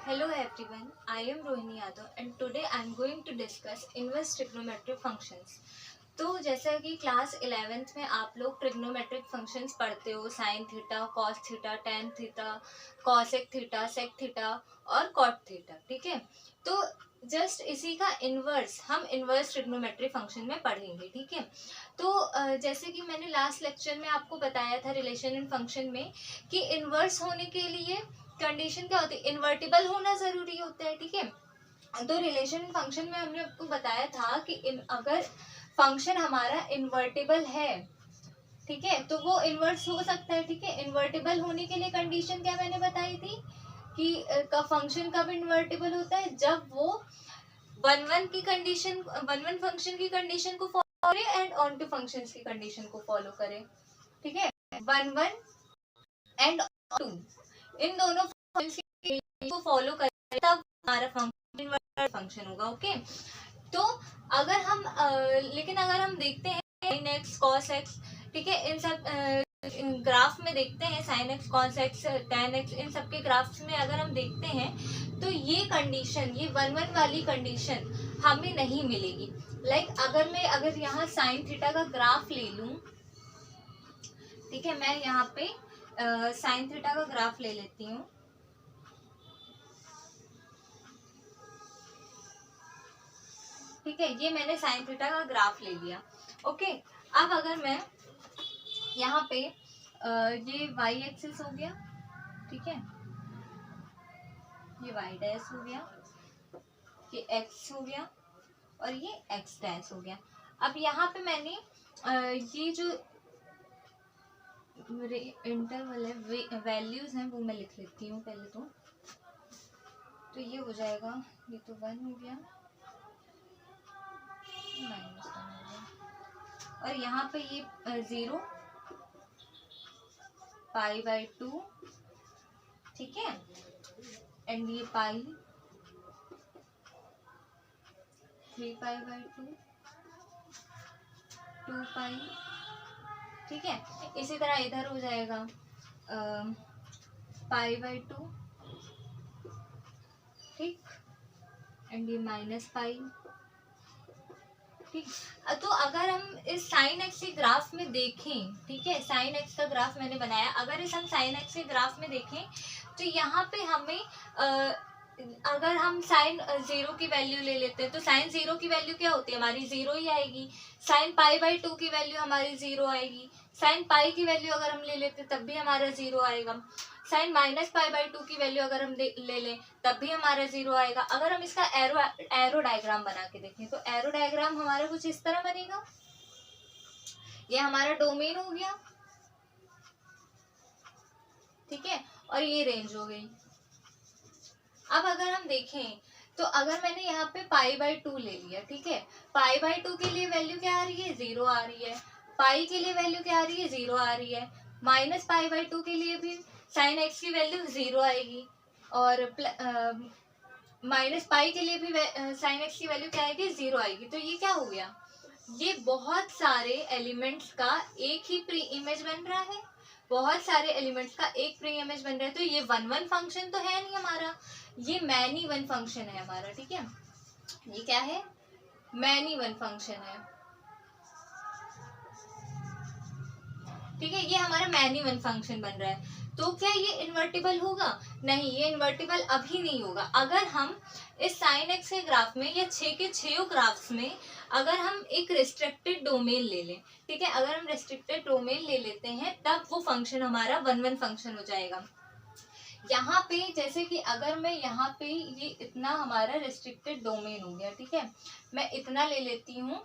Hello everyone, I am Rohini Yadav and today I am going to discuss inverse trigonometric functions. तो जैसा कि class 11th में आप लोग ट्रिग्नोमेट्रिक फंक्शंस पढ़ते हो, sine theta, cos theta, tan theta, cosec theta, sec theta और cot theta, ठीक है। तो जस्ट इसी का इन्वर्स हम इन्वर्स ट्रिग्नोमेट्रिक फंक्शन में पढ़ेंगे, ठीक है। तो जैसे कि मैंने लास्ट लेक्चर में आपको बताया था रिलेशन इन फंक्शन में कि इन्वर्स होने के लिए कंडीशन क्या होती है, इन्वर्टिबल होना जरूरी होता है, ठीक है। तो रिलेशन इन फंक्शन में हमने आपको बताया था कि अगर फंक्शन हमारा इन्वर्टिबल है, ठीक है, तो वो इन्वर्स हो सकता है, ठीक है। इन्वर्टिबल होने के लिए कंडीशन क्या मैंने बताई थी कि फंक्शन कब इन्वर्टिबल होता है, जब वो वन वन फंक्शन की कंडीशन को फॉलो करे एंड ऑन टू फंक्शन की कंडीशन को फॉलो करे, ठीक है। वन एंड टू इन दोनों फंक्शन को फॉलो करे तब हमारा फंक्शन फंक्शन होगा, ओके। तो अगर हम लेकिन अगर हम देखते हैं sin x cos x, ठीक है, इन सब ग्राफ में देखते हैं sin x cos x tan x, इन सब के ग्राफ्स में अगर हम देखते हैं तो ये कंडीशन, ये वन वाली कंडीशन हमें नहीं मिलेगी। लाइक अगर यहाँ sin थीटा का ग्राफ ले लूं, ठीक है, मैं यहाँ पे sin थीटा का ग्राफ ले लेती हूँ, ठीक है। ये मैंने साइन थीटा का ग्राफ ले लिया, ओके। अब अगर मैं यहाँ पे ये y एक्सिस हो गया, ठीक है, ये y डैश हो गया, ये x हो गया और ये x डैश हो गया। अब यहाँ पे मैंने ये जो इंटरवल है, वैल्यूज हैं, वो मैं लिख लेती हूँ पहले तो ये हो जाएगा, ये तो 1 हो गया, -1 हो गया, और यहाँ पे ये 0 π/2, ठीक है, एंड ये पाई 3π/2, 2π, ठीक है। इसी तरह इधर हो जाएगा π/2, ठीक, एंड ये -π, ठीक। तो अगर हम इस साइन एक्स के ग्राफ में देखें, ठीक है, साइन एक्स का ग्राफ मैंने बनाया, अगर इस हम साइन एक्स के ग्राफ में देखें तो यहाँ पे हमें अगर हम साइन 0 की वैल्यू ले लेते हैं तो साइन 0 की वैल्यू क्या होती है हमारी, 0 ही आएगी। साइन π/2 की वैल्यू हमारी 0 आएगी। साइन पाई की वैल्यू अगर हम ले लेते तब भी हमारा 0 आएगा। साइन -π/2 की वैल्यू अगर हम ले लें तब भी हमारा 0 आएगा। अगर हम इसका एरो डायग्राम बना के देखें तो एरो डायग्राम हमारा कुछ इस तरह बनेगा। ये हमारा डोमेन हो गया, ठीक है, और ये रेंज हो गई। अब अगर हम देखें तो अगर मैंने यहाँ पे π/2 ले लिया, ठीक है, π/2 के लिए वैल्यू क्या आ रही है, 0 आ रही है। पाई के लिए वैल्यू क्या आ रही है, 0 आ रही है। -π/2 के लिए भी साइन एक्स की वैल्यू 0 आएगी, और -π के लिए भी साइन एक्स की वैल्यू क्या आएगी, 0 आएगी। तो ये क्या हो गया, ये बहुत सारे एलिमेंट्स का एक ही प्री इमेज बन रहा है, बहुत सारे एलिमेंट्स का एक प्री इमेज बन रहा है। तो ये वन फंक्शन तो है नहीं हमारा, ये मैनी वन फंक्शन है हमारा, ठीक है। ये क्या है, मैनी वन फंक्शन है, ठीक है, ये हमारा मैनी वन फंक्शन बन रहा है। तो क्या ये इन्वर्टिबल होगा, नहीं, ये इन्वर्टिबल अभी नहीं होगा। अगर हम इस साइन एक्स के ग्राफ में या 6 के 6 ग्राफ्स में अगर हम एक रेस्ट्रिक्टेड डोमेन ले लें, ठीक है, अगर हम रेस्ट्रिक्टेड डोमेन ले लेते हैं तब वो फंक्शन हमारा वन फंक्शन हो जाएगा। यहाँ पे जैसे कि अगर मैं यहाँ पे ये इतना हमारा रेस्ट्रिक्टेड डोमेन हो गया, ठीक है, मैं इतना ले लेती हूँ,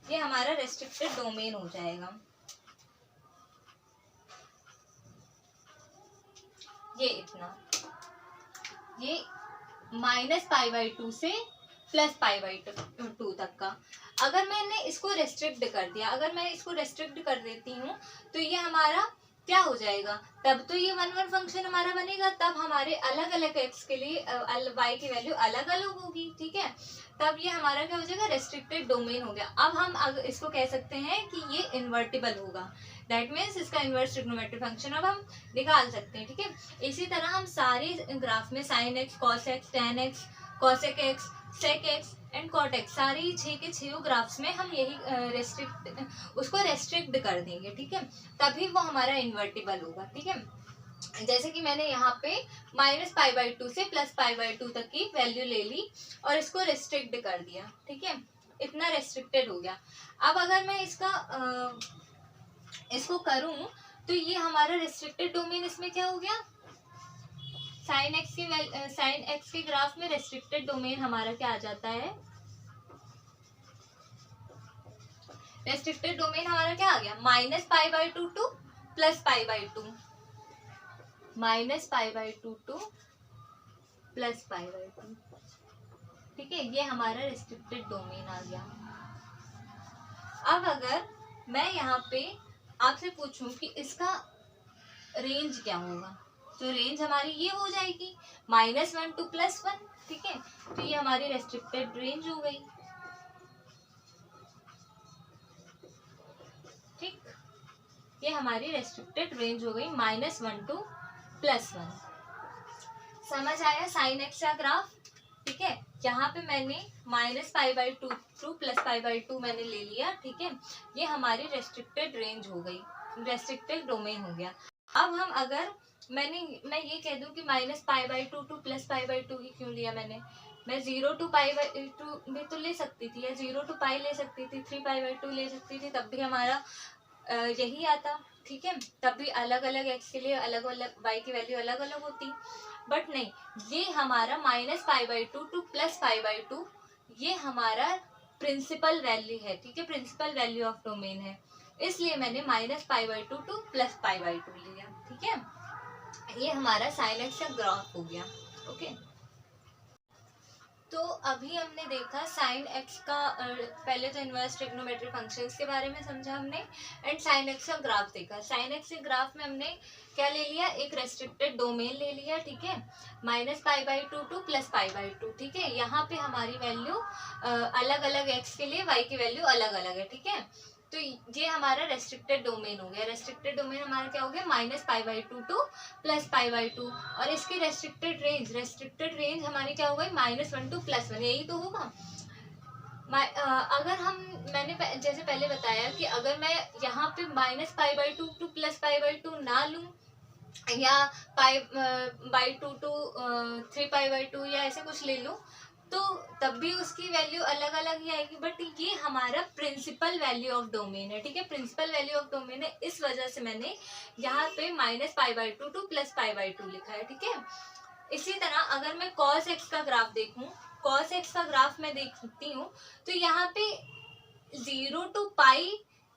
ये हमारा रेस्ट्रिक्टेड डोमेन हो जाएगा। ये इतना, ये -π/2 से +π/2 तक का। अगर मैंने इसको रेस्ट्रिक्ट कर दिया, अगर मैं इसको रेस्ट्रिक्ट कर देती हूँ तो ये हमारा क्या हो जाएगा, तब तो ये वन फंक्शन हमारा बनेगा, तब हमारे अलग अलग एक्स के लिए y की वैल्यू अलग अलग होगी, ठीक है, तब ये हमारा क्या हो जाएगा, रेस्ट्रिक्टेड डोमेन हो गया। अब हम इसको कह सकते हैं कि ये इन्वर्टिबल होगा। दैट मीन्स इसका इनवर्स ट्रिग्नोमेट्रिक फंक्शन अब हम निकाल सकते हैं, ठीक है। इसी तरह हम सारे ग्राफ में sine x, cos x, tan x, cosec x, sec x and cot x, सारे 6 के 6 ग्राफ्स में हम यही उसको रेस्ट्रिक्ट कर देंगे, ठीक है, तभी वो हमारा इन्वर्टिबल होगा, ठीक है। जैसे कि मैंने यहाँ पे -π/2 से +π/2 तक की वैल्यू ले ली और इसको रेस्ट्रिक्ट कर दिया, ठीक है, इतना रेस्ट्रिक्टेड हो गया। अब अगर मैं इसको करूं तो ये हमारा रेस्ट्रिक्टेड डोमेन इसमें क्या हो गया, साइन एक्स के ग्राफ में रेस्ट्रिक्टेड डोमेन हमारा क्या आ जाता है, रेस्ट्रिक्टेड डोमेन हमारा क्या आ गया, -π/2 टू +π/2, -π/2 टू +π/2, ठीक है, ये हमारा रेस्ट्रिक्टेड डोमेन आ गया। अब अगर मैं यहाँ पे आपसे पूछूं कि इसका रेंज क्या होगा, तो रेंज हमारी ये हो जाएगी -1 टू +1, ठीक है, तो ये हमारी रेस्ट्रिक्टेड रेंज हो गई, ठीक, ये हमारी रेस्ट्रिक्टेड रेंज हो गई -1 टू +1। समझ आया साइन एक्स का ग्राफ, ठीक है, यहाँ पे मैंने -π/2 टू +π/2 मैंने ले लिया, ठीक है, ये हमारी रेस्ट्रिक्टेड रेंज हो गई, रेस्ट्रिक्टेड डोमेन हो गया। अब हम अगर मैं ये कह दूं कि -π/2 टू +π/2 ही क्यों लिया मैं 0 टू π/2 भी तो ले सकती थी, या 0 टू π ले सकती थी, 3π/2 ले सकती थी, तब भी हमारा यही आता, ठीक है, तब भी अलग अलग एक्स के लिए अलग अलग वाई की वैल्यू अलग अलग होती, बट नहीं, ये हमारा -π/2 टू +π/2 ये हमारा प्रिंसिपल वैल्यू है, ठीक है, प्रिंसिपल वैल्यू ऑफ डोमेन है, इसलिए मैंने -π/2 टू +π/2 लिया, ठीक है, ये हमारा साइन एक्स का ग्राफ हो गया, ओके। तो अभी हमने देखा साइन एक्स का, पहले तो इनवर्स ट्रिग्नोमेट्रिक फंक्शंस के बारे में समझा हमने, एंड साइन एक्स का ग्राफ देखा। साइन एक्स के ग्राफ में हमने क्या ले लिया, एक रेस्ट्रिक्टेड डोमेन ले लिया, ठीक है, -π/2 टू +π/2, ठीक है, यहाँ पे हमारी वैल्यू अलग अलग एक्स के लिए वाई की वैल्यू अलग अलग है, ठीक है, तो ये हमारा रेस्ट्रिक्टेड डोमेन हो गया। रेस्ट्रिक्टेड डोमेन हमारा क्या हो गया, -π/2 टू +π/2, और इसकी रेस्ट्रिक्टेड रेंज हमारी क्या हो गई, -1 टू +1, यही तो होगा। अगर मैंने जैसे पहले बताया कि अगर मैं यहाँ पे -π/2 टू +π/2 ना लूं, या π/2 टू 3π/2 या ऐसे कुछ ले लूं, तो तब भी उसकी वैल्यू अलग अलग ही आएगी, बट ये हमारा प्रिंसिपल वैल्यू ऑफ डोमेन है, ठीक है, प्रिंसिपल वैल्यू ऑफ डोमेन है, इस वजह से मैंने यहाँ पे -π/2 टू +π/2 लिखा है, ठीक है। इसी तरह अगर मैं cos x का ग्राफ देखूं, cos x का ग्राफ मैं देखती हूँ, तो यहाँ पे 0 टू π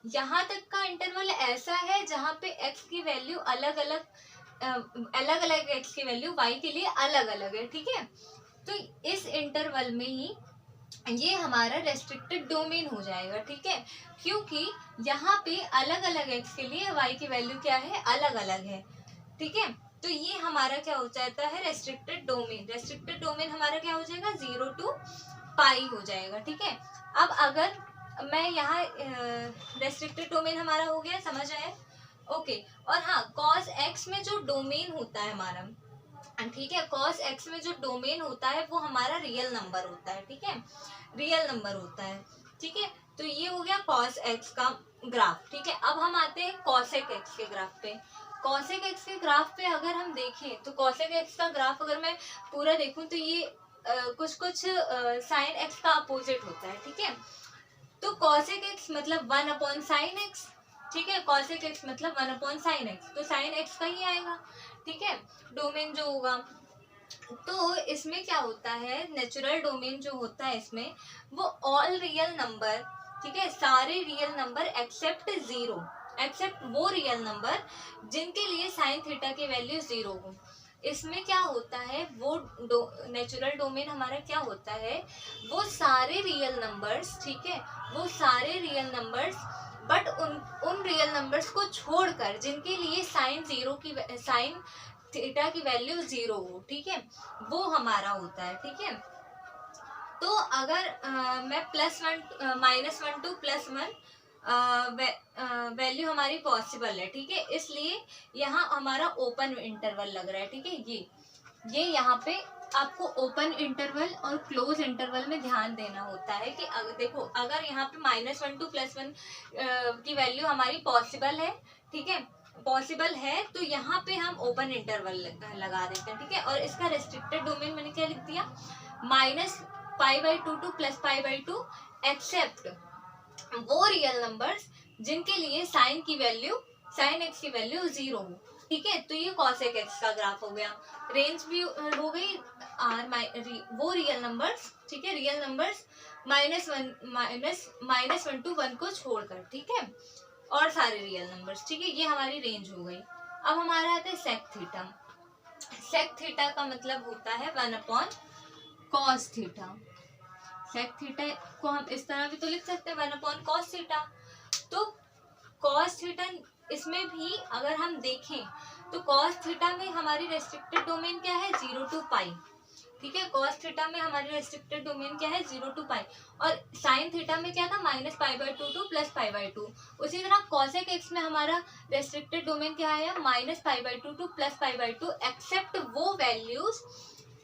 यहाँ तक का इंटरवल ऐसा है जहाँ पे x की वैल्यू अलग अलग x की वैल्यू y के लिए अलग अलग है, ठीक है, तो इस इंटरवल में ही ये हमारा रेस्ट्रिक्टेड डोमेन हो जाएगा, ठीक है, क्योंकि यहाँ पे अलग अलग एक्स के लिए वाई की वैल्यू क्या है, अलग अलग है, ठीक है, तो ये हमारा क्या हो जाता है, रेस्ट्रिक्टेड डोमेन हमारा क्या हो जाएगा, 0 टू π हो जाएगा, ठीक है। अब अगर मैं यहाँ रेस्ट्रिक्टेड डोमेन हमारा हो गया, समझ आया, ओके। और हाँ, cos x में जो डोमेन होता है हमारा, ठीक है, cos x में जो डोमेन होता है वो हमारा रियल नंबर होता है, ठीक है, रियल नंबर होता है, ठीक है, तो ये हो गया cos x का ग्राफ, ठीक है। अब हम आते हैं cosec x के ग्राफ पे। cosec x के ग्राफ पे अगर हम देखें तो cosec x का ग्राफ अगर मैं पूरा देखूं तो ये कुछ sin x का अपोजिट होता है, ठीक है, तो cosec x मतलब 1/sin x, ठीक है, cosec x मतलब 1/sin x, तो sin x का ही आएगा, ठीक है, डोमेन जो होगा। तो इसमें क्या होता है, नेचुरल डोमेन जो होता है इसमें वो ऑल रियल नंबर, ठीक है, सारे रियल नंबर एक्सेप्ट 0, एक्सेप्ट वो रियल नंबर जिनके लिए साइन थीटा की वैल्यू 0 हो। इसमें क्या होता है, वो नेचुरल डोमेन हमारा क्या होता है, वो सारे रियल नंबर्स, ठीक है, वो सारे रियल नंबर्स, बट उन रियल नंबर्स को छोड़कर जिनके लिए साइन थीटा की वैल्यू 0 हो, ठीक है, वो हमारा होता है, ठीक है। तो अगर मैं -1 टू +1 वैल्यू हमारी पॉसिबल है, ठीक है, इसलिए यहाँ हमारा ओपन इंटरवल लग रहा है, ठीक है। ये यहाँ पे आपको ओपन इंटरवल और क्लोज इंटरवल में ध्यान देना होता है कि देखो अगर यहाँ पे -1 to +1 की वैल्यू हमारी पॉसिबल है, ठीक है, पॉसिबल है, तो यहाँ पे हम ओपन इंटरवल लगा देते हैं, ठीक है। और इसका रेस्ट्रिक्टेड डोमेन मैंने क्या लिख दिया, -π/2 to +π/2 एक्सेप्ट वो रियल नंबर्स जिनके लिए साइन x की वैल्यू 0 हो, ठीक है। तो ये cosec x का ग्राफ हो गया, रेंज भी हो गई वो रियल नंबर्स, ठीक है, रियल नंबर्स -1 to 1 को छोड़कर, ठीक है, और सारे रियल नंबर्स, ठीक है, ये हमारी रेंज हो गई। अब हमारा आता है सेक थीटा। सेक थीटा का मतलब होता है 1/cos थीटा। सेक थीटा को हम इस तरह भी तो लिख सकते हैं 1/cos थीटा। तो cos थीटा इसमें भी अगर हम देखें तो cos थीटा में हमारी रेस्ट्रिक्टेड डोमेन क्या है, 0 to π, ठीक है। cos थीटा में हमारी रेस्ट्रिक्टेड डोमेन क्या है, 0 to π, और sin थीटा में क्या था, -π/2 to +π/2। उसी तरह cosec x में हमारा रेस्ट्रिक्टेड डोमेन क्या है, -π/2 to +π/2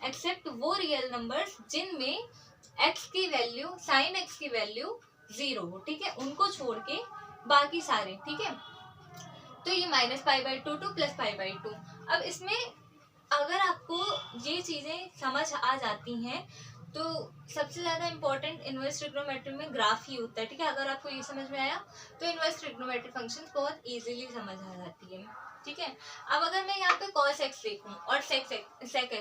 एक्सेप्ट वो रियल नंबर्स जिनमें x की वैल्यू sin x की वैल्यू 0 हो, ठीक है, उनको छोड़ के बाकी सारे, ठीक है। तो ये -π/2 to +π/2। अब इसमें अगर आपको ये चीजें समझ आ जाती हैं तो सबसे ज्यादा इम्पोर्टेंट इनवर्स ट्रिग्नोमेट्री में ग्राफ ही होता है, ठीक है। अगर आपको ये समझ में आया तो इनवर्स ट्रिग्नोमेट्री फंक्शंस बहुत इजीली समझ आ जाती है, ठीक है। अब अगर मैं यहाँ पे cos x देखूं और sec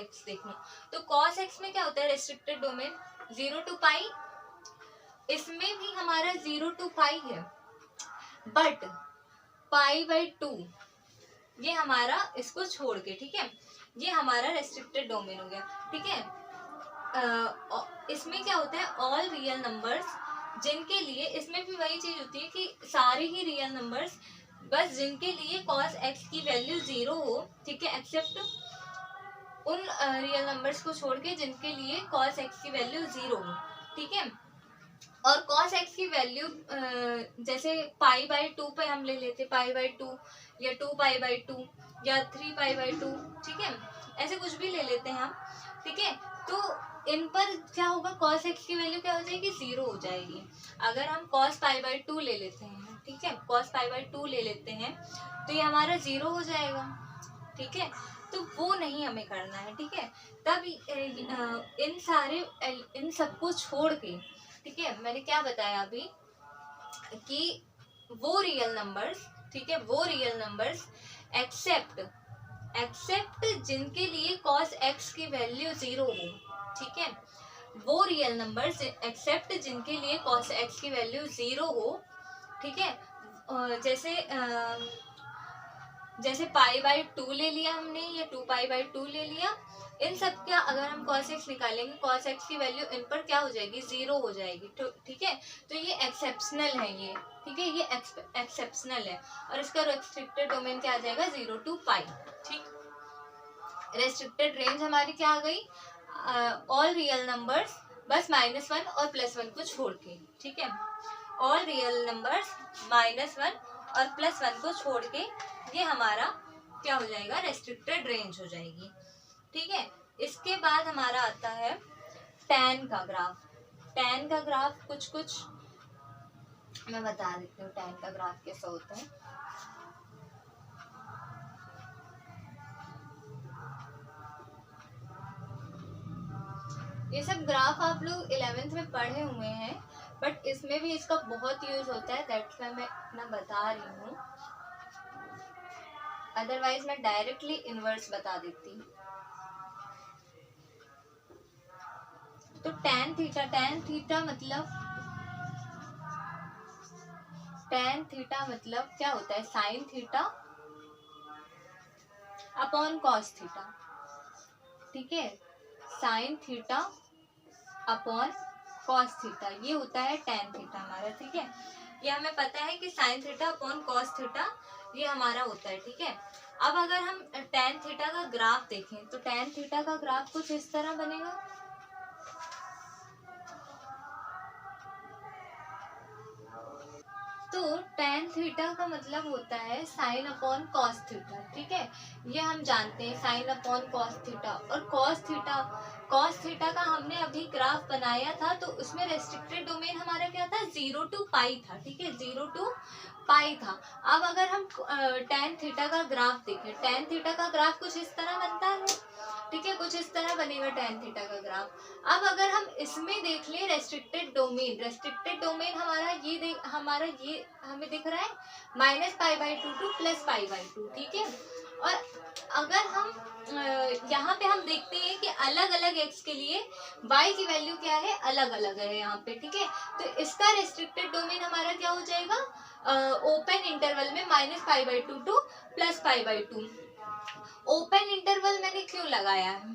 x देखूं तो cos x में क्या होता है, रेस्ट्रिक्टेड डोमेन 0 to π, इसमें भी हमारा 0 to π है, बट π/2 ये हमारा इसको छोड़ के, ठीक है, ये हमारा रेस्ट्रिक्टेड डोमेन हो गया, ठीक है। इसमें क्या होता है, ऑल रियल नंबर्स जिनके लिए, इसमें भी वही चीज होती है कि सारे ही रियल नंबर्स बस जिनके लिए cos x की वैल्यू 0 हो, ठीक है, एक्सेप्ट उन रियल नंबर्स को छोड़ के जिनके लिए cos x की वैल्यू 0 हो, ठीक है। और cos x की वैल्यू जैसे π/2 पे हम ले लेते π/2 या 2π/2 या 3π/2, ठीक है, ऐसे कुछ भी ले लेते हैं हम, ठीक है। तो इन पर क्या होगा, cos x की वैल्यू क्या हो जाएगी, 0 हो जाएगी। अगर हम cos π/2 ले लेते हैं, ठीक है, cos पी/2 ले लेते हैं तो ये हमारा 0 हो जाएगा, ठीक है। तो वो नहीं हमें करना है, ठीक है। तब इन सबको छोड़ के, ठीक है, मैंने क्या बताया अभी कि वो रियल नंबर्स, ठीक है, वो रियल नंबर्स एक्सेप्ट जिनके लिए cos x की वैल्यू 0 हो, ठीक है, वो रियल नंबर्स एक्सेप्ट जिनके लिए cos x की वैल्यू 0 हो, ठीक है। जैसे π/2 ले लिया हमने या 2π/2 ले लिया, इन सब का अगर हम cos x निकालेंगे, cos x की वैल्यू इन पर क्या हो जाएगी, 0 हो जाएगी, ठीक है। तो ये एक्सेप्शनल है, ये, ठीक है, ये एक्सेप्शनल है, और इसका रेस्ट्रिक्टेड डोमेन क्या आ जाएगा, 0 to π, ठीक। रेस्ट्रिक्टेड रेंज हमारी क्या आ गई, ऑल रियल नंबर्स बस -1 और +1 को छोड़ के, ठीक है, ऑल रियल नंबर्स -1 और +1 को छोड़ के ये हमारा क्या हो जाएगा, रेस्ट्रिक्टेड रेंज हो जाएगी, ठीक है। इसके बाद हमारा आता है टैन का ग्राफ। टैन का ग्राफ कुछ मैं बता देती हूँ, टैन का ग्राफ कैसा होता है। ये सब ग्राफ आप लोग 11th में पढ़े हुए हैं, बट इसमें भी इसका बहुत यूज होता है, दैट्स व्हाई मैं बता रही हूँ, अदरवाइज मैं डायरेक्टली इनवर्स बता देती। तो टैन थीटा मतलब क्या होता है, sine theta upon cos theta, ठीक है, sine theta upon cos theta, ये होता है टैन थीटा हमारा, ठीक है। ये हमें पता है कि sine theta upon cos theta ये हमारा होता है, ठीक है। अब अगर हम टैन थीटा का ग्राफ देखें तो टैन थीटा का ग्राफ कुछ इस तरह बनेगा, तो tan थीटा का मतलब होता है साइन अपॉन कॉस थीटा, ठीक है, ये हम जानते हैं, साइन अपॉन कॉस थीटा। और कॉस थीटा का हमने अभी ग्राफ बनाया था, तो उसमें रेस्ट्रिक्टेड डोमेन हमारा क्या था, 0 to पाई था, ठीक है, 0 to पाई था। अब अगर हम tan थीटा का ग्राफ देखें, tan थीटा का ग्राफ कुछ इस तरह बनता है, ठीक है, कुछ इस तरह बनेगा tan थीटा का ग्राफ। अब अगर हम इसमें देख लें रेस्ट्रिक्टेड डोमेन हमारा ये हमें दिख रहा है -π/2 to +π/2, ठीक है। और अगर हम यहाँ पे हम देखते हैं कि अलग अलग x के लिए y की वैल्यू क्या है, अलग अलग है यहाँ पे, ठीक है। तो इसका रेस्ट्रिक्टेड डोमेन हमारा क्या हो जाएगा, ओपन इंटरवल में -π/2 to +π/2। ओपन इंटरवल मैंने क्यों लगाया है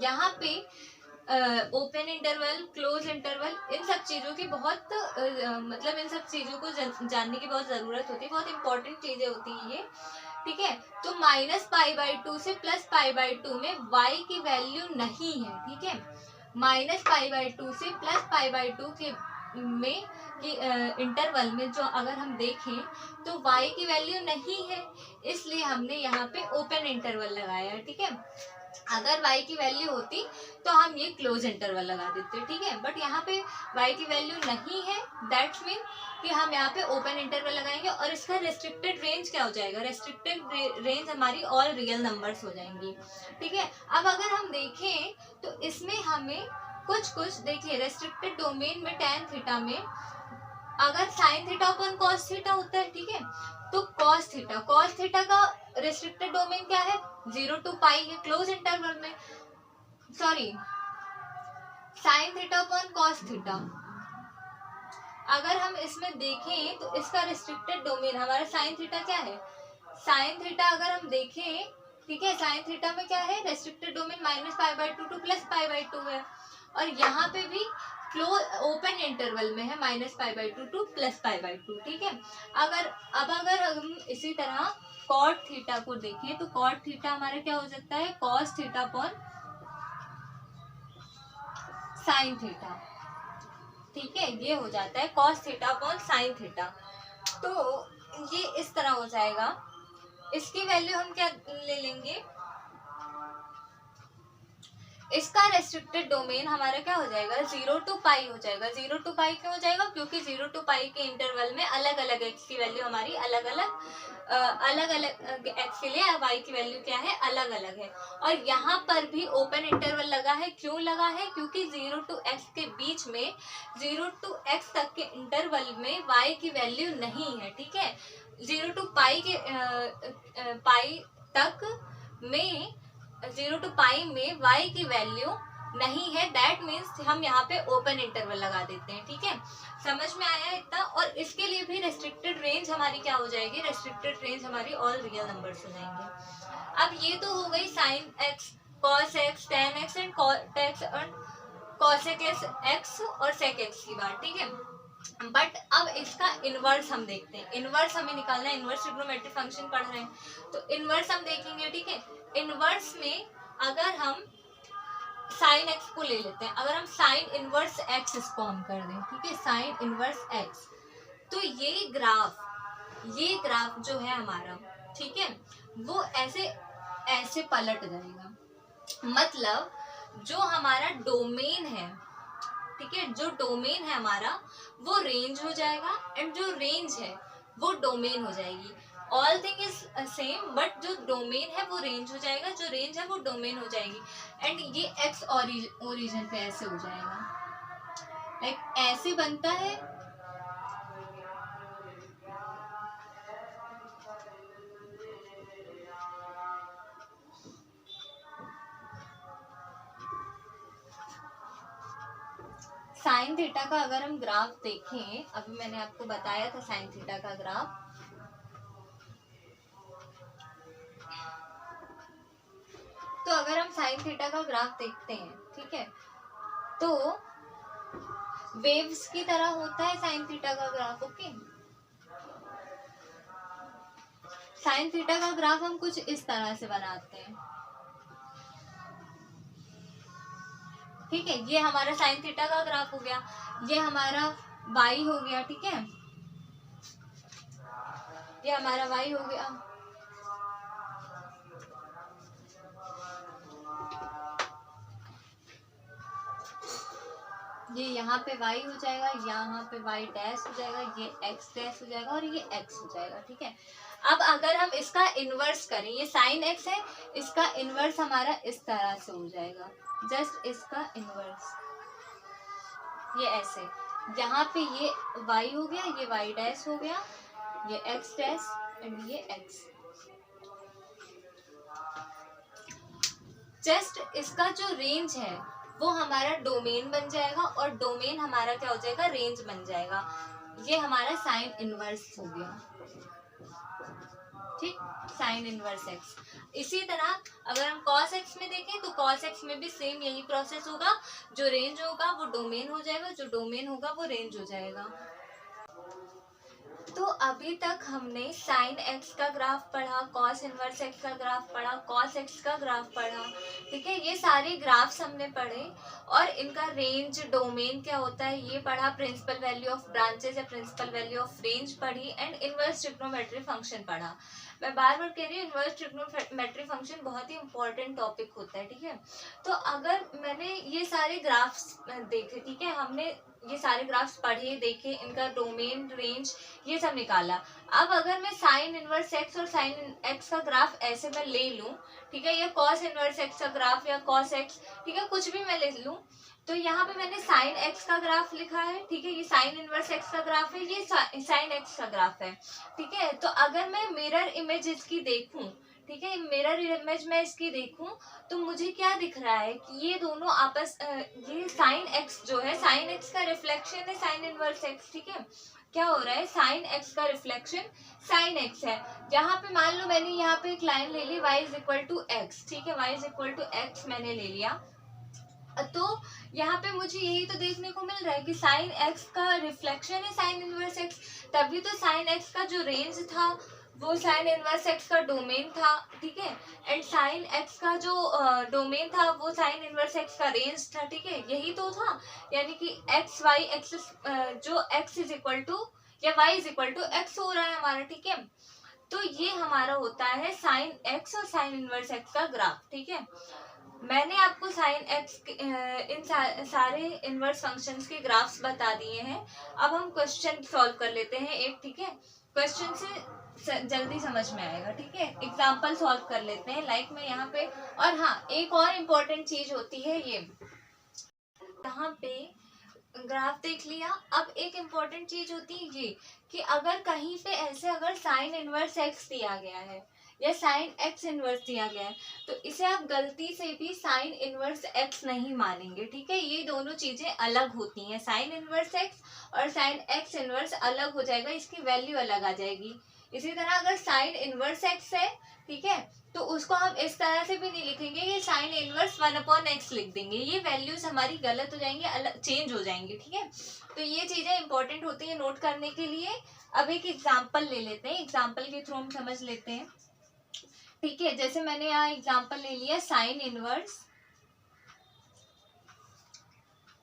यहाँ पे, ओपन इंटरवल, क्लोज इंटरवल, इन सब चीज़ों की बहुत मतलब इन सब चीज़ों को जानने की बहुत ज़रूरत होती है, बहुत इंपॉर्टेंट चीज़ें होती हैं ये, ठीक है। तो -π/2 से +π/2 में y की वैल्यू नहीं है, ठीक है, -π/2 से +π/2 के में कि इंटरवल में जो अगर हम देखें तो y की वैल्यू नहीं है, इसलिए हमने यहाँ पे ओपन इंटरवल लगाया है, ठीक है। अगर y की वैल्यू होती तो हम ये क्लोज इंटरवल लगा देते, ठीक है। बट यहाँ पे y की वैल्यू नहीं है, दैट्स मीन कि हम यहाँ पे ओपन इंटरवल लगाएंगे। और इसका रेस्ट्रिक्टेड रेंज क्या हो जाएगा, रेस्ट्रिक्टेड रेंज हमारी ऑल रियल नंबर्स हो जाएंगी, ठीक है। अब अगर हम देखें तो इसमें हमें कुछ देखिए, रेस्ट्रिक्टेड डोमेन में tan थीटा में अगर साइन थीटा अपन कॉस थीटा होता है, ठीक है, तो कॉस थीटा का रेस्ट्रिक्टेड डोमेन क्या है, 0 to पाई है, क्लोज इंटरवल में, sorry, sine theta upon cos theta. अगर हम इसमें देखें तो इसका रेस्ट्रिक्टेड डोमेन हमारा साइन थीटा क्या है, साइन थीटा अगर हम देखें, ठीक है, साइन थीटा में क्या है, रेस्ट्रिक्टेड डोमेन -π/2 to +π/2 है। और यहाँ पे भी क्लोज ओपन इंटरवल में है -π/2 to +π/2, ठीक है। अगर हम इसी तरह कॉट थीटा को देखें तो कॉट थीटा हमारा क्या हो सकता है, cos theta upon sine theta, ठीक है, ये हो जाता है cos theta upon sine theta. तो ये इस तरह हो जाएगा। इसकी वैल्यू हम क्या ले लेंगे, इसका रेस्ट्रिक्टेड डोमेन हमारा क्या हो जाएगा, 0 to पाई हो जाएगा। 0 to पाई क्यों हो जाएगा, क्योंकि 0 to पाई के इंटरवल में अलग अलग एक्स की वैल्यू हमारी अलग अलग एक्स के लिए वाई की वैल्यू क्या है, अलग अलग है। और यहाँ पर भी ओपन इंटरवल लगा है, क्यों लगा है, क्योंकि 0 to x के बीच में 0 to x तक के इंटरवल में y की वैल्यू नहीं है, ठीक है। 0 to पाई के पाई तक में 0 to पाई में y की वैल्यू नहीं है, दैट मीन्स हम यहाँ पे ओपन इंटरवल लगा देते हैं, ठीक है। समझ में आया इतना। और इसके लिए भी रेस्ट्रिक्टेड रेंज हमारी क्या हो जाएगी, रेस्ट्रिक्टेड रेंज हमारी ऑल रियल नंबर्स हो जाएंगे। अब ये तो हो गई sine x, cos x, tan x and cot x और कॉसेक एक्स और सेक एक्स की बात, ठीक है। बट अब इसका इनवर्स हम देखते हैं, इनवर्स हमें निकालना है, इनवर्स ट्रिग्नोमेट्रिक फंक्शन पढ़ रहे हैं तो इनवर्स हम देखेंगे, ठीक है। इनवर्स में अगर हम साइन एक्स को ले लेते हैं, अगर हम साइन इनवर्स एक्स इसको हम कर दें, ठीक है, साइन इनवर्स एक्स, तो ये ग्राफ जो है हमारा, ठीक है, वो ऐसे पलट जाएगा। मतलब जो हमारा डोमेन है, ठीक है, जो डोमेन है हमारा वो रेंज हो जाएगा एंड जो रेंज है वो डोमेन हो जाएगी। All thing is same, but जो डोमेन है वो रेंज हो जाएगा, जो रेंज है वो डोमेन हो जाएगी। एंड ये एक्स ओरिजिन पे ऐसे हो जाएगा, लाइक ऐसे बनता है। साइन थीटा का अगर हम ग्राफ देखें, अभी मैंने आपको बताया था साइन थीटा का ग्राफ, तो अगर हम साइन थीटा का ग्राफ देखते हैं, ठीक है, तो वेव्स की तरह होता है साइन थीटा का ग्राफ, ओके। साइन थीटा का ग्राफ हम कुछ इस तरह से बनाते हैं, ठीक है, ये हमारा साइन थीटा का ग्राफ हो गया, ये हमारा y हो गया, ठीक है, ये हमारा y हो गया, ये यहाँ पे y हो जाएगा, यहाँ पे y डैश हो जाएगा, ये x डैश हो जाएगा और ये x हो जाएगा, ठीक है। अब अगर हम इसका इन्वर्स करें, ये साइन x है, इसका इन्वर्स हमारा इस तरह से हो जाएगा, जस्ट इसका इन्वर्स, ये ऐसे, यहाँ पे ये y हो गया, ये y डैश हो गया, ये x डैश एंड ये x। जस्ट इसका जो रेंज है वो हमारा डोमेन बन जाएगा और डोमेन हमारा क्या हो जाएगा, रेंज बन जाएगा। ये हमारा साइन इनवर्स हो गया, ठीक, साइन इनवर्स x। इसी तरह अगर हम cos x में देखें तो cos x में भी सेम यही प्रोसेस होगा, जो रेंज होगा वो डोमेन हो जाएगा, जो डोमेन होगा वो रेंज हो जाएगा। तो अभी तक हमने साइन x का ग्राफ पढ़ा, cos इनवर्स x का ग्राफ पढ़ा, cos x का ग्राफ पढ़ा, ठीक है। ये सारे ग्राफ्स हमने पढ़े और इनका रेंज डोमेन क्या होता है ये पढ़ा, प्रिंसिपल वैल्यू ऑफ ब्रांचेस या प्रिंसिपल वैल्यू ऑफ रेंज पढ़ी एंड इनवर्स ट्रिग्नोमेट्री फंक्शन पढ़ा। मैं बार बार कह रही हूँ इनवर्स ट्रिग्नोमेट्री फंक्शन बहुत ही इंपॉर्टेंट टॉपिक होता है, ठीक है। तो अगर मैंने ये सारे ग्राफ्स देखे, ठीक है, हमने ये सारे ग्राफ्स पढ़े देखे, इनका डोमेन रेंज ये सब निकाला। अब अगर मैं साइन इनवर्स एक्स और साइन एक्स का ग्राफ ऐसे मैं ले लूं, ठीक है, या कॉस इनवर्स एक्स का ग्राफ या कॉस एक्स, ठीक है, कुछ भी मैं ले लूं, तो यहाँ पे मैंने साइन एक्स का ग्राफ लिखा है, ठीक है, ये साइन इनवर्स एक्स का ग्राफ है, ये साइन एक्स का ग्राफ है, ठीक है। तो अगर मैं मिरर इमेज इसकी देखूं, ठीक है, मिरर इमेज में इसकी देखूं तो मुझे क्या दिख रहा है कि ये दोनों आपस ये साइन एक्स जो है, साइन एक्स का रिफ्लेक्शन है साइन इनवर्स एक्स, ठीक है। क्या हो रहा है, साइन एक्स का रिफ्लेक्शन साइन एक्स है। यहाँ पे मान लो मैंने यहाँ पे एक लाइन ले ली y is equal to x, ठीक है, y is equal to x मैंने ले लिया, तो यहाँ पे मुझे यही तो देखने को मिल रहा है कि साइन एक्स का रिफ्लेक्शन है साइन इनवर्स एक्स, तभी तो साइन एक्स का जो रेंज था वो साइन इनवर्स एक्स का डोमेन था, ठीक है, एंड साइन एक्स का जो डोमेन था वो साइन इनवर्स एक्स का रेंज था, ठीक है, यही तो था। यानी कि एक्स वाई एक्सिस जो एक्स इज इक्वल टू या y is equal to x हो रहा है हमारा, ठीक है। तो ये हमारा होता है साइन एक्स और साइन इनवर्स एक्स का ग्राफ, ठीक है। मैंने आपको साइन एक्स इन सारे इनवर्स फंक्शंस के ग्राफ्स बता दिए हैं। अब हम क्वेश्चन सॉल्व कर लेते हैं एक, ठीक है, क्वेश्चन से जल्दी समझ में आएगा, ठीक है। एग्जांपल सॉल्व कर लेते हैं, लाइक मैं यहाँ पे, और हाँ एक और इम्पोर्टेंट चीज होती है, ये यहाँ पे ग्राफ देख लिया। अब एक इम्पोर्टेंट चीज होती है ये कि अगर कहीं पे ऐसे अगर साइन इनवर्स एक्स दिया गया है या साइन एक्स इनवर्स दिया गया है तो इसे आप गलती से भी साइन इनवर्स एक्स नहीं मानेंगे, ठीक है। ये दोनों चीजें अलग होती हैं, साइन इनवर्स एक्स और साइन एक्स इनवर्स अलग हो जाएगा, इसकी वैल्यू अलग आ जाएगी। इसी तरह अगर साइन इनवर्स एक्स है, ठीक है, तो उसको हम इस तरह से भी नहीं लिखेंगे, ये साइन इनवर्स 1/x लिख देंगे, ये वैल्यूज हमारी गलत हो जाएंगी, अलग चेंज हो जाएंगी, ठीक है। तो ये चीजें इंपॉर्टेंट होती है नोट करने के लिए। अब एक एग्जाम्पल ले लेते हैं, एग्जाम्पल के थ्रू हम समझ लेते हैं, ठीक है। जैसे मैंने यहाँ एग्जाम्पल ले लिया साइन इनवर्स,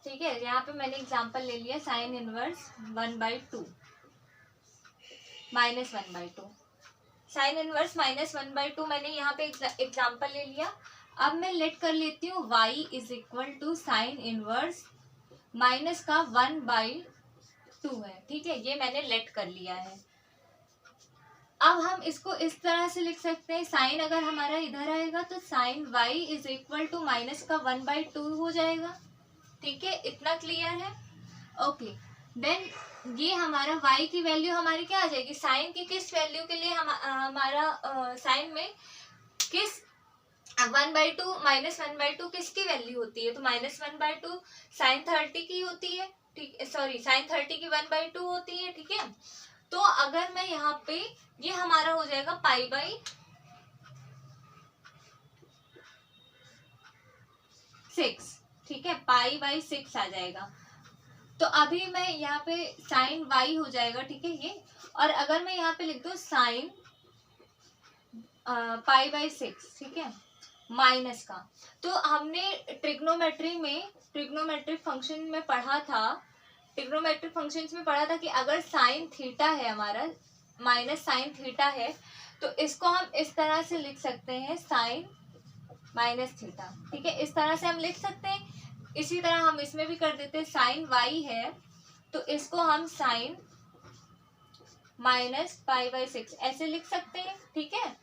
ठीक है, यहाँ पे मैंने एग्जाम्पल ले लिया साइन इनवर्स 1/2 -1/2, साइन इनवर्स -1/2 मैंने यहाँ पे एग्जाम्पल ले लिया। अब मैं लेट कर लेती हूँ y is equal to sine inverse minus का 1/2 है, ठीक है, ये मैंने लेट कर लिया है। अब हम इसको इस तरह से लिख सकते हैं, साइन अगर हमारा इधर आएगा तो sine y is equal to minus का 1/2 हो जाएगा, ठीक है, इतना क्लियर है, ओके। देन ये हमारा y की वैल्यू हमारी क्या आ जाएगी, साइन की किस वैल्यू के लिए हमारा साइन में किस 1/2 -1/2 किसकी वैल्यू होती है, तो -1/2 साइन 30 की होती है, ठीक, सॉरी साइन 30 की 1/2 होती है, ठीक है। तो अगर मैं यहाँ पे ये हमारा हो जाएगा π/6, ठीक है, π/6 आ जाएगा। तो अभी मैं यहाँ पे साइन y हो जाएगा, ठीक है, ये, और अगर मैं यहाँ पे लिख दूँ साइन π/6, ठीक है, माइनस का, तो हमने ट्रिग्नोमेट्रिक फंक्शन में पढ़ा था, ट्रिग्नोमेट्रिक फंक्शंस में पढ़ा था कि अगर साइन थीटा है हमारा माइनस साइन थीटा है, तो इसको हम इस तरह से लिख सकते हैं साइन माइनस थीटा, ठीक है, इस तरह से हम लिख सकते हैं। इसी तरह हम इसमें भी कर देते हैं, साइन वाई है तो इसको हम साइन माइनस पाई बाई 6 ऐसे लिख सकते हैं, ठीक है,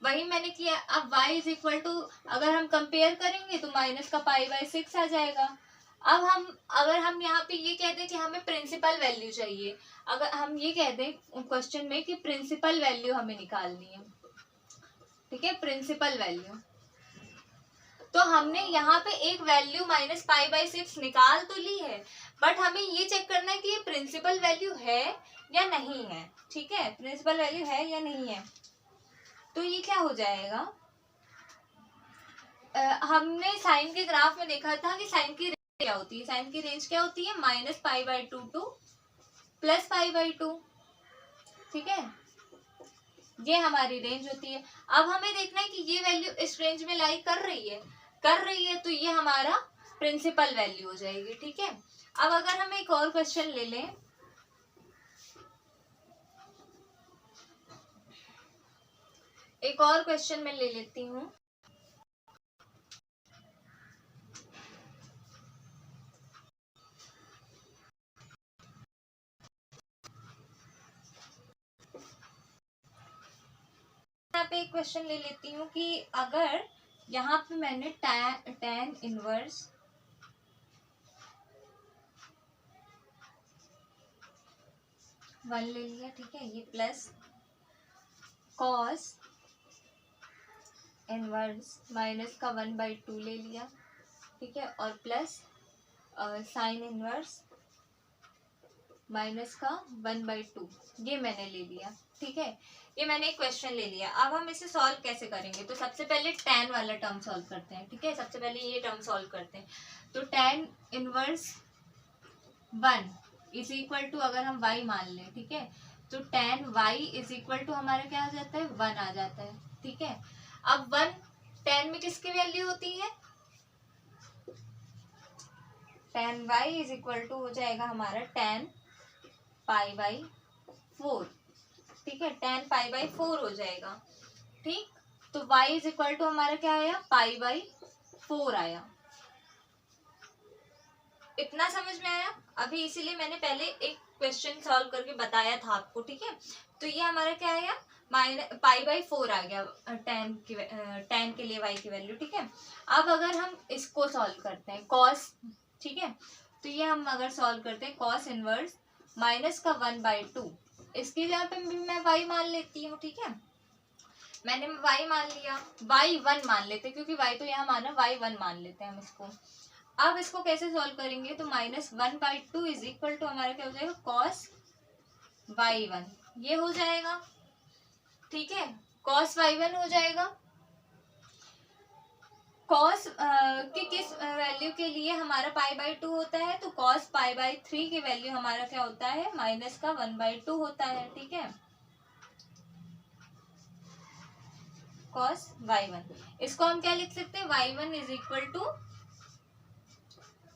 वही मैंने किया। अब y इज इक्वल टू, अगर हम कंपेयर करेंगे तो माइनस का पाई बाई 6 आ जाएगा। अब अगर हम यहाँ पे ये कह दें कि हमें प्रिंसिपल वैल्यू चाहिए, अगर हम ये कह दें क्वेश्चन में कि प्रिंसिपल वैल्यू हमें निकालनी है, ठीक है, प्रिंसिपल वैल्यू, तो हमने यहाँ पे एक वैल्यू माइनस पाई बाई 6 निकाल तो ली है, बट हमें ये चेक करना है कि ये प्रिंसिपल वैल्यू है या नहीं है, ठीक है, प्रिंसिपल वैल्यू है या नहीं है। तो ये क्या हो जाएगा, हमने साइन के ग्राफ में देखा था कि साइन की रेंज क्या होती है, साइन की रेंज क्या होती है, minus pi by 2 two plus pi by 2, ठीक है, ये हमारी रेंज होती है। अब हमें देखना है कि ये वैल्यू इस रेंज में लाई कर रही है, तो ये हमारा प्रिंसिपल वैल्यू हो जाएगी, ठीक है। अब अगर हम एक और क्वेश्चन ले लें, एक और क्वेश्चन मैं ले लेती हूँ, यहाँ पे एक क्वेश्चन ले लेती हूँ कि अगर यहाँ पे मैंने tan इनवर्स वन ले लिया, ठीक है, ये प्लस कॉस इनवर्स माइनस का 1/2 ले लिया, ठीक है, और प्लस साइन इनवर्स माइनस का 1/2 ये मैंने ले लिया, ठीक है, ये मैंने एक क्वेश्चन ले लिया। अब हम इसे सॉल्व कैसे करेंगे, तो सबसे पहले tan वाला टर्म सॉल्व करते हैं, ठीक है, सबसे पहले ये टर्म सॉल्व करते हैं। तो tan inverse 1 is equal to, अगर हम y मान लें, ठीक है, तो tan y is equal to हमारा क्या आ जाता है, 1 आ जाता है, ठीक है। अब 1 tan में किसकी वैल्यू होती है, tan y is equal to हो जाएगा हमारा tan पाई बाई 4, ठीक है, tan पाई बाई 4 हो जाएगा, ठीक। तो y इज इक्वल टू हमारा क्या आया, पाई बाई 4 आया। इतना समझ में आया, अभी इसीलिए मैंने पहले एक क्वेश्चन सॉल्व करके बताया था आपको, ठीक है। तो ये हमारा क्या आया, पाई बाई 4 आ गया tan के लिए y की वैल्यू, ठीक है। अब अगर हम इसको सॉल्व करते हैं cos, ठीक है, तो ये हम अगर सॉल्व करते हैं cos इनवर्स माइनस का 1/2, इसकी जगह पे मैं y मान लेती हूँ, ठीक है, मैंने y मान लिया, y 1 मान लेते हैं क्योंकि y तो यहाँ माना, y 1 मान लेते हैं हम इसको। अब इसको कैसे सॉल्व करेंगे, तो -1/2 इज इक्वल टू हमारा क्या हो जाएगा, cos y1, ये हो जाएगा, ठीक है, cos y1 हो जाएगा। cos के किस वैल्यू के लिए हमारा π/2 होता है, तो cos π/3 की वैल्यू हमारा क्या होता है, माइनस का 1/2 होता है, ठीक है, cos y1, इसको हम क्या लिख सकते हैं, y1 is equal to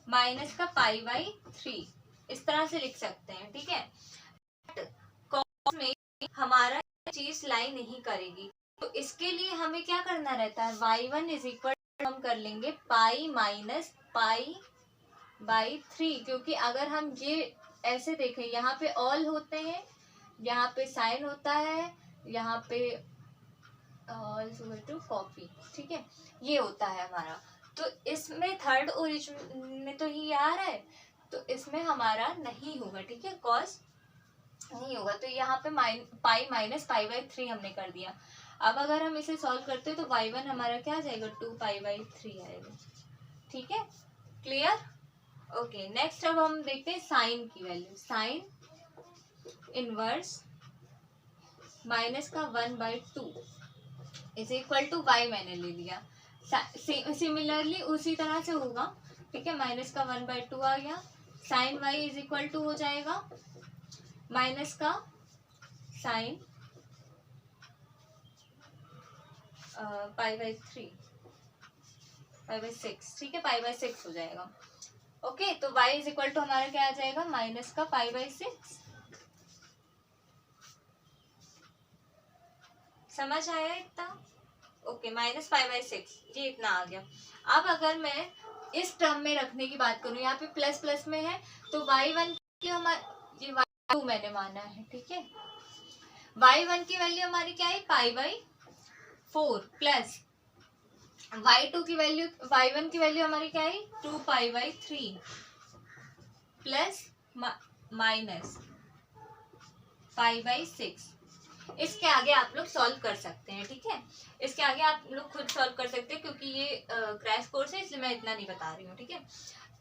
minus का π/3, इस तरह से लिख सकते हैं, ठीक है। cos में हमारा चीज लाई नहीं करेगी, तो इसके लिए हमें क्या करना रहता है, y1 इज इक्वल हम कर लेंगे पाई माइनस π/3, क्योंकि अगर हम ये ऐसे देखें, यहाँ पे ऑल होते हैं, यहाँ पे साइन होता है, यहाँ पे ऑल टू कॉपी, ठीक है, ये होता है हमारा। तो इसमें थर्ड ओरिजिन में तो ये आ रहा है, तो इसमें हमारा नहीं होगा, ठीक है, कॉस नहीं होगा, तो यहाँ पे पाई माइनस π/3 हमने कर दिया। अब अगर हम इसे सॉल्व करते हैं तो y1 हमारा क्या आ जाएगा, 2π/3 आएगा, ठीक है, क्लियर, ओके। नेक्स्ट अब हम देखते हैं साइन की वैल्यू, साइन इनवर्स माइनस का 1/2 इज इक्वल टू y मैंने ले लिया, सिमिलरली उसी तरह से होगा, ठीक है, माइनस का 1/2 आ गया, sine y is equal to हो जाएगा माइनस का साइन π/6, ठीक है, π/6 हो जाएगा, ओके। तो y इज इक्वल टू हमारा क्या आ जाएगा, माइनस का π/6, समझ आया इतना? ओके, -π/6 ये इतना आ गया। अब अगर मैं इस टर्म में रखने की बात करूं, यहाँ पे प्लस प्लस में है तो y1 की हमारी, ये y2 मैंने माना है, ठीक है। y1 की वैल्यू हमारी क्या है, π/4 प्लस y2 की वैल्यू, y1 की वैल्यू हमारी क्या है, 2π/3 प्लस माइनस π/6। इसके आगे आप लोग सॉल्व कर सकते हैं, ठीक है। इसके आगे आप लोग खुद सॉल्व कर सकते हैं, क्योंकि ये क्रैश कोर्स है इसलिए मैं इतना नहीं बता रही हूँ, ठीक है।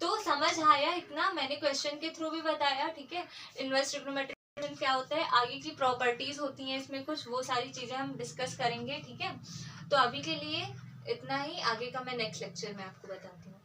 तो समझ आया इतना, मैंने क्वेश्चन के थ्रू भी बताया, ठीक है। इनवर्स ट्रिग्नोमेट्रिक फंक्शन क्या होता है, आगे की प्रॉपर्टीज होती हैं इसमें कुछ, वो सारी चीजें हम डिस्कस करेंगे, ठीक है। तो अभी के लिए इतना ही, आगे का मैं नेक्स्ट लेक्चर में आपको बताती हूँ।